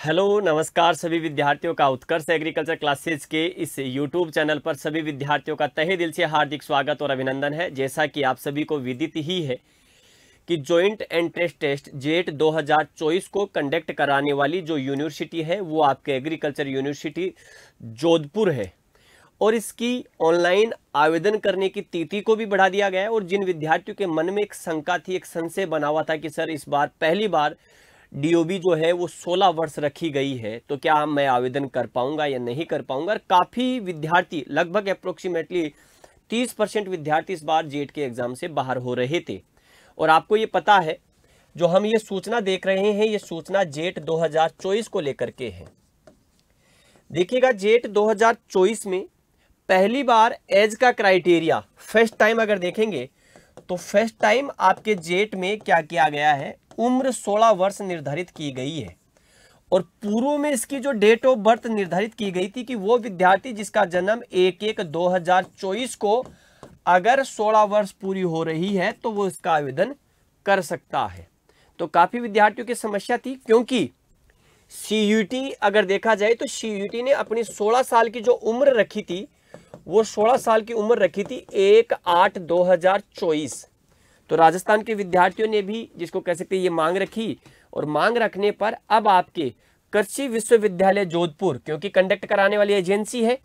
Hello नमस्कार सभी विद्यार्थियों का उत्कर्ष एग्रीकल्चर क्लासेज के इस यूट्यूब चैनल पर सभी विद्यार्थियों का तहे दिल से हार्दिक स्वागत और अभिनंदन है। जैसा कि आप सभी को विदित ही है कि जॉइंट एंट्रेंस टेस्ट जेट 2024 को कंडक्ट कराने वाली जो यूनिवर्सिटी है वो आपके एग्रीकल्चर यूनिवर्सिटी जोधपुर है और इसकी ऑनलाइन आवेदन करने की तिथि को भी बढ़ा दिया गया है। और जिन विद्यार्थियों के मन में एक शंका थी, एक संशय बना हुआ था कि सर इस बार पहली बार डीओबी जो है वो 16 वर्ष रखी गई है, तो क्या मैं आवेदन कर पाऊंगा या नहीं कर पाऊंगा। और काफ़ी विद्यार्थी, लगभग अप्रोक्सीमेटली 30% विद्यार्थी इस बार जेट के एग्जाम से बाहर हो रहे थे। और आपको ये पता है, जो हम ये सूचना देख रहे हैं, ये सूचना जेट 2024 को लेकर के है। देखिएगा, जेट 2024 में पहली बार एज का क्राइटेरिया फर्स्ट टाइम अगर देखेंगे तो फर्स्ट टाइम आपके जेट में क्या किया गया है, उम्र 16 वर्ष निर्धारित की गई है। और पूर्व में इसकी जो डेट ऑफ बर्थ निर्धारित की गई थी कि वो विद्यार्थी जिसका जन्म 1/1/2024 को अगर 16 वर्ष पूरी हो रही है तो वो इसका आवेदन कर सकता है। तो काफी विद्यार्थियों की समस्या थी, क्योंकि सीयूटी अगर देखा जाए तो सीयूटी ने अपनी 16 साल की जो उम्र रखी थी वो 16 साल की उम्र रखी थी 1/8/2024। तो राजस्थान के विद्यार्थियों ने भी, जिसको कह सकते हैं, ये मांग रखी। और मांग रखने पर अब आपके कृषि विश्वविद्यालय जोधपुर, क्योंकि कंडक्ट कराने वाली एजेंसी है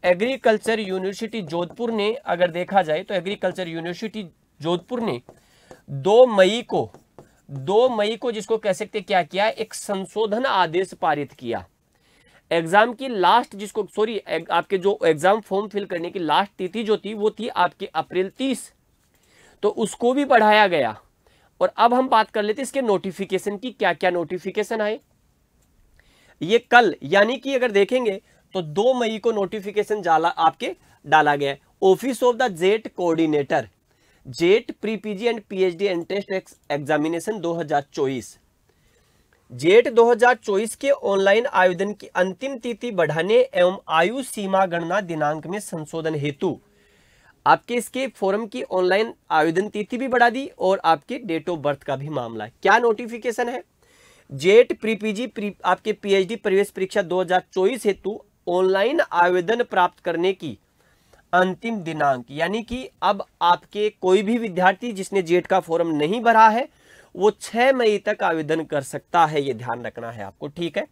एग्रीकल्चर यूनिवर्सिटी जोधपुर ने, अगर देखा जाए तो एग्रीकल्चर यूनिवर्सिटी जोधपुर ने 2 मई को जिसको कह सकते क्या किया, एक संशोधन आदेश पारित किया। एग्जाम की लास्ट आपके जो एग्जाम फॉर्म फिल करने की लास्ट तिथि जो थी वो थी आपके अप्रैल 30, तो उसको भी बढ़ाया गया। और अब हम बात कर लेते हैं इसके नोटिफिकेशन की, क्या क्या नोटिफिकेशन आए। ये कल, यानी कि अगर देखेंगे तो 2 मई को नोटिफिकेशन डाला गया। Office of the jet coordinator, jet pre PG and PhD entrance examination 2024। Jet 2024 के ऑनलाइन आवेदन की अंतिम तिथि बढ़ाने एवं आयु सीमा गणना दिनांक में संशोधन हेतु आपके इसके फॉर्म की ऑनलाइन आवेदन तिथि भी बढ़ा दी और आपके डेट ऑफ बर्थ का भी मामला है। क्या नोटिफिकेशन है, जेट प्री पीजी आपके पीएचडी प्रवेश परीक्षा 2024 हेतु ऑनलाइन आवेदन प्राप्त करने की अंतिम दिनांक, यानी कि अब आपके कोई भी विद्यार्थी जिसने जेट का फॉर्म नहीं भरा है वो 6 मई तक आवेदन कर सकता है। ये ध्यान रखना है आपको, ठीक है।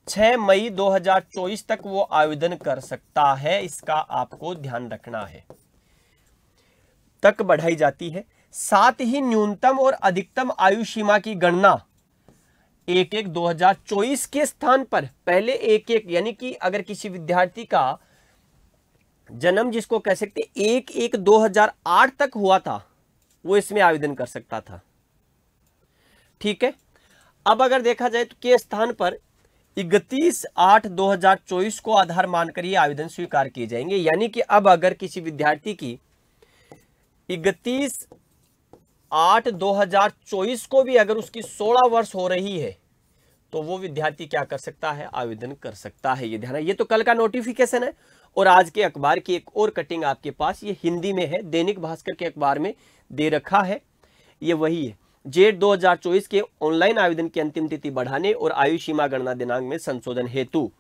6 मई 2024 तक वो आवेदन कर सकता है, इसका आपको ध्यान रखना है, तक बढ़ाई जाती है। साथ ही न्यूनतम और अधिकतम आयु सीमा की गणना 1/1/2024 के स्थान पर पहले 1/1, यानी कि अगर किसी विद्यार्थी का जन्म जिसको कह सकते 1/1/2008 तक हुआ था वो इसमें आवेदन कर सकता था, ठीक है। अब अगर देखा जाए तो के स्थान पर 31/8/2024 को आधार मानकर ये आवेदन स्वीकार किए जाएंगे। यानी कि अब अगर किसी विद्यार्थी की 31/8/2024 को भी अगर उसकी 16 वर्ष हो रही है तो वो विद्यार्थी क्या कर सकता है, आवेदन कर सकता है। ये ध्यान है। ये तो कल का नोटिफिकेशन है। और आज के अखबार की एक और कटिंग आपके पास, ये हिंदी में है, दैनिक भास्कर के अखबार में दे रखा है, ये वही है। जेट 2024 के ऑनलाइन आवेदन की अंतिम तिथि बढ़ाने और आयु सीमा गणना दिनांक में संशोधन हेतु,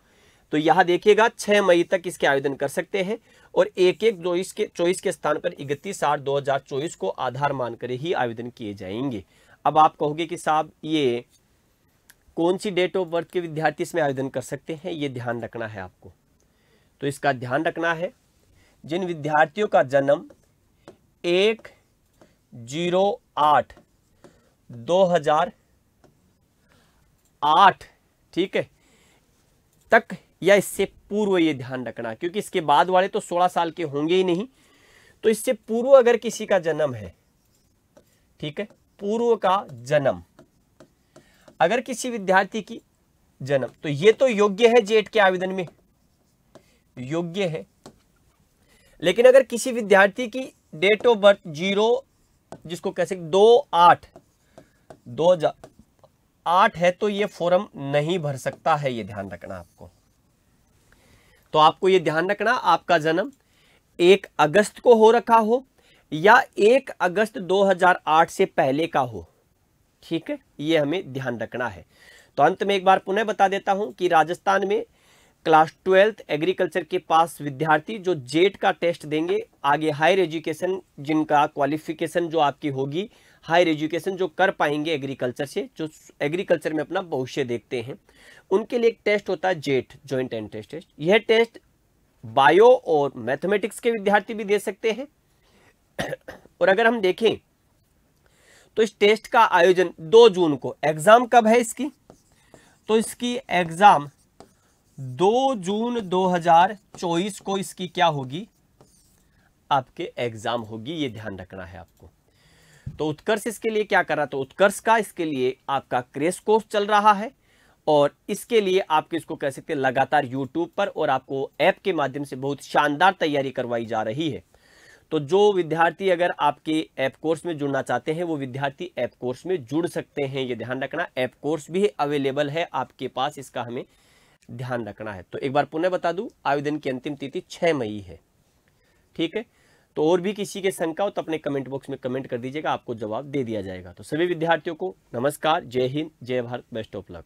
तो यहां देखिएगा 6 मई तक इसके आवेदन कर सकते हैं और 1/1/2024 के स्थान पर 31/8/2024 को आधार मानकर ही आवेदन किए जाएंगे। अब आप कहोगे कि साहब ये कौन सी डेट ऑफ बर्थ के विद्यार्थी इसमें आवेदन कर सकते हैं, ये ध्यान रखना है आपको। तो इसका ध्यान रखना है, जिन विद्यार्थियों का जन्म 1/08/2008, ठीक है, तक या इससे पूर्व, ये ध्यान रखना, क्योंकि इसके बाद वाले तो 16 साल के होंगे ही नहीं। तो इससे पूर्व अगर किसी का जन्म है, ठीक है, पूर्व का जन्म अगर किसी विद्यार्थी की जन्म, तो ये तो योग्य है, जेट के आवेदन में योग्य है। लेकिन अगर किसी विद्यार्थी की डेट ऑफ बर्थ 0 जिसको कह सकते 2/8/2008 है तो ये फॉर्म नहीं भर सकता है। ये ध्यान रखना आपको। तो आपको ये ध्यान रखना, आपका जन्म 1 अगस्त को हो रखा हो या 1 अगस्त 2008 से पहले का हो, ठीक है, ये हमें ध्यान रखना है। तो अंत में एक बार पुनः बता देता हूं कि राजस्थान में क्लास 12th एग्रीकल्चर के पास विद्यार्थी जो जेट का टेस्ट देंगे, आगे हायर एजुकेशन जिनका क्वालिफिकेशन जो आपकी होगी, हायर एजुकेशन जो कर पाएंगे एग्रीकल्चर से, जो एग्रीकल्चर में अपना भविष्य देखते हैं, उनके लिए एक टेस्ट होता है जेट, जॉइंट एंट्रेंस टेस्ट। यह टेस्ट बायो और मैथमेटिक्स के विद्यार्थी भी दे सकते हैं। और अगर हम देखें तो इस टेस्ट का आयोजन 2 जून को, एग्जाम कब है इसकी, तो इसकी एग्जाम 2 जून 2024 को इसकी क्या होगी, आपके एग्जाम होगी, ये ध्यान रखना है आपको। तो उत्कर्ष इसके लिए क्या कर रहा, तो उत्कर्ष का इसके लिए आपका क्रैश कोर्स चल रहा है और इसके लिए आपके इसको कह सकते हैं लगातार यूट्यूब पर और आपको ऐप के माध्यम से बहुत शानदार तैयारी करवाई जा रही है। तो जो विद्यार्थी अगर आपके ऐप कोर्स में जुड़ना चाहते हैं वो विद्यार्थी ऐप कोर्स में जुड़ सकते हैं, ये ध्यान रखना। ऐप कोर्स भी अवेलेबल है आपके पास, इसका हमें ध्यान रखना है। तो एक बार पुनः बता दूं, आवेदन की अंतिम तिथि 6 मई है। ठीक है, तो और भी किसी के शंका हो तो अपने कमेंट बॉक्स में कमेंट कर दीजिएगा, आपको जवाब दे दिया जाएगा। तो सभी विद्यार्थियों को नमस्कार, जय हिंद, जय भारत, बेस्ट ऑफ लक।